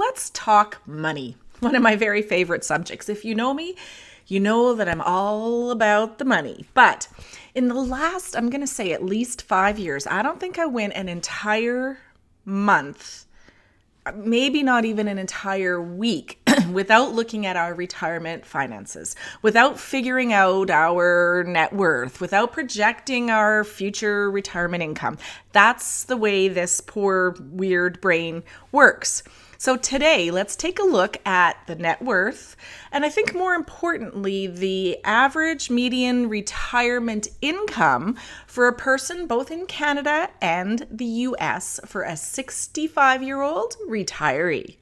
let's talk money. One of my very favorite subjects. If you know me, you know that I'm all about the money. But in the last, I'm going to say at least 5 years, I don't think I went an entire month, maybe not even an entire week, without looking at our retirement finances, without figuring out our net worth, without projecting our future retirement income. That's the way this poor, weird brain works. So today, let's take a look at the net worth, and I think more importantly, the average median retirement income for a person both in Canada and the US for a 65-year-old retiree.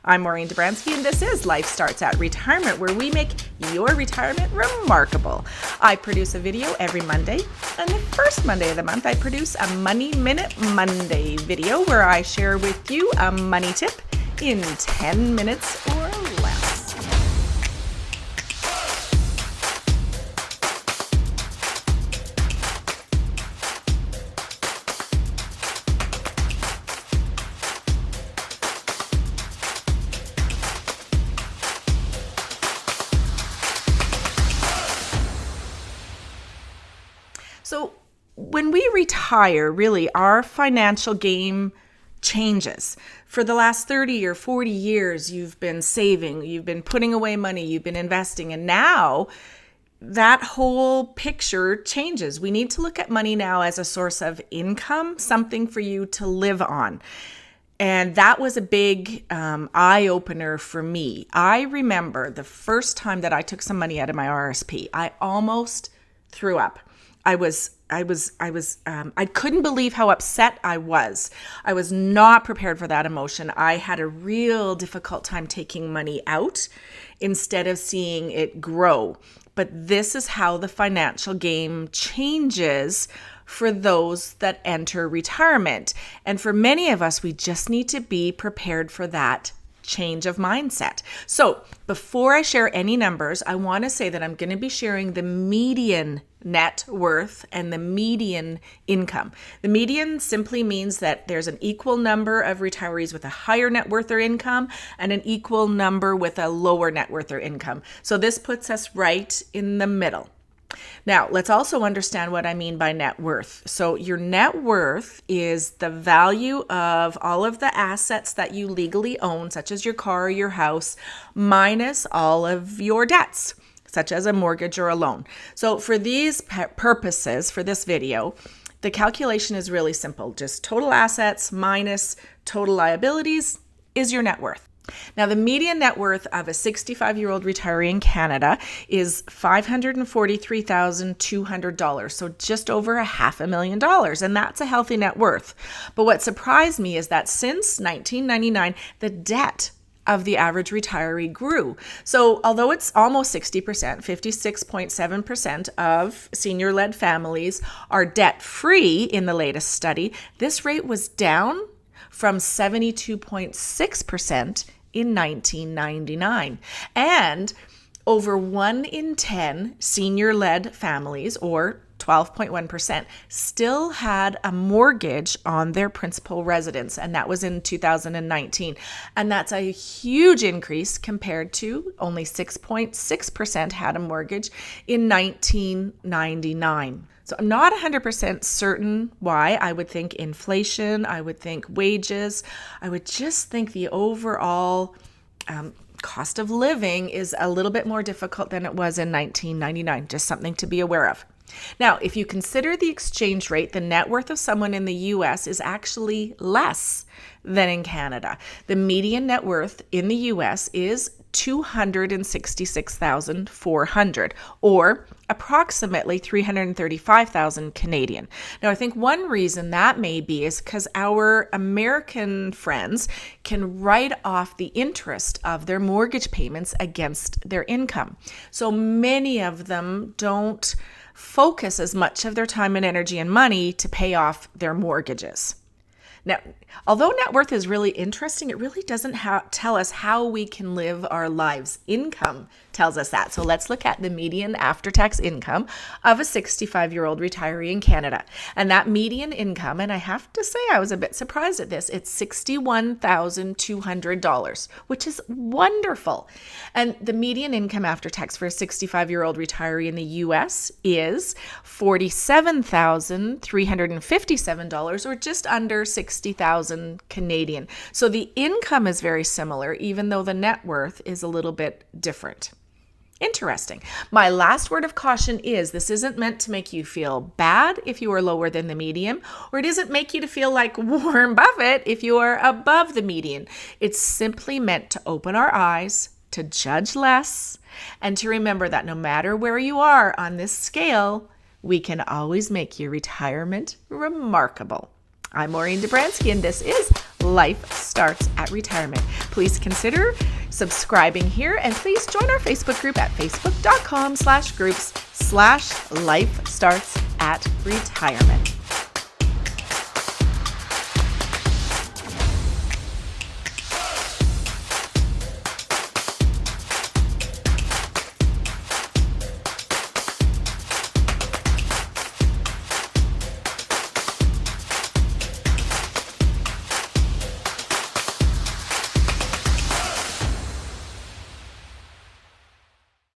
I'm Maureen Dobransky, and this is Life Starts at Retirement, where we make your retirement remarkable. I produce a video every Monday, and the first Monday of the month, I produce a Money Minute Monday video where I share with you a money tip in 10 minutes or less. So when we retire, really, our financial game changes. For the last 30 or 40 years, you've been saving, you've been putting away money, you've been investing, and now that whole picture changes. We need to look at money now as a source of income, something for you to live on. And that was a big eye-opener for me. I remember the first time that I took some money out of my RSP, I almost threw up. I couldn't believe how upset I was. I was not prepared for that emotion. I had a real difficult time taking money out instead of seeing it grow. But this is how the financial game changes for those that enter retirement. And for many of us, we just need to be prepared for that change of mindset. So before I share any numbers, I want to say that I'm going to be sharing the median net worth and the median income. The median simply means that there's an equal number of retirees with a higher net worth or income and an equal number with a lower net worth or income. So this puts us right in the middle. Now, let's also understand what I mean by net worth. So your net worth is the value of all of the assets that you legally own, such as your car or your house, minus all of your debts, such as a mortgage or a loan. So for these purposes, for this video, the calculation is really simple. Just total assets minus total liabilities is your net worth. Now, the median net worth of a 65-year-old retiree in Canada is $543,200, so just over $500,000, and that's a healthy net worth. But what surprised me is that since 1999, the debt of the average retiree grew. So although it's almost 60%, 56.7% of senior-led families are debt-free in the latest study, this rate was down from 72.6% in 1999. And over 1 in 10 senior-led families, or 12.1%, still had a mortgage on their principal residence, and that was in 2019. And that's a huge increase compared to only 6.6% had a mortgage in 1999. So I'm not 100% certain why. I would think inflation, I would think wages, I would just think the overall cost of living is a little bit more difficult than it was in 1999, just something to be aware of. Now, if you consider the exchange rate, the net worth of someone in the US is actually less than in Canada. The median net worth in the US is $266,400, or approximately 335,000 Canadian. Now, I think one reason that may be is because our American friends can write off the interest of their mortgage payments against their income. So many of them don't focus as much of their time and energy and money to pay off their mortgages. Now, although net worth is really interesting, it really doesn't tell us how we can live our lives. Income tells us that. So let's look at the median after-tax income of a 65-year-old retiree in Canada. And that median income, and I have to say I was a bit surprised at this, it's $61,200, which is wonderful. And the median income after tax for a 65-year-old retiree in the US is $47,357, or just under 60,000 Canadian. So the income is very similar, even though the net worth is a little bit different. Interesting. My last word of caution is this isn't meant to make you feel bad if you are lower than the median, or it doesn't make you to feel like Warren Buffett if you are above the median. It's simply meant to open our eyes, to judge less, and to remember that no matter where you are on this scale, we can always make your retirement remarkable. I'm Maureen Dobransky, and this is Life Starts at Retirement. Please consider subscribing here, and please join our Facebook group at facebook.com/groups/Life Starts at Retirement.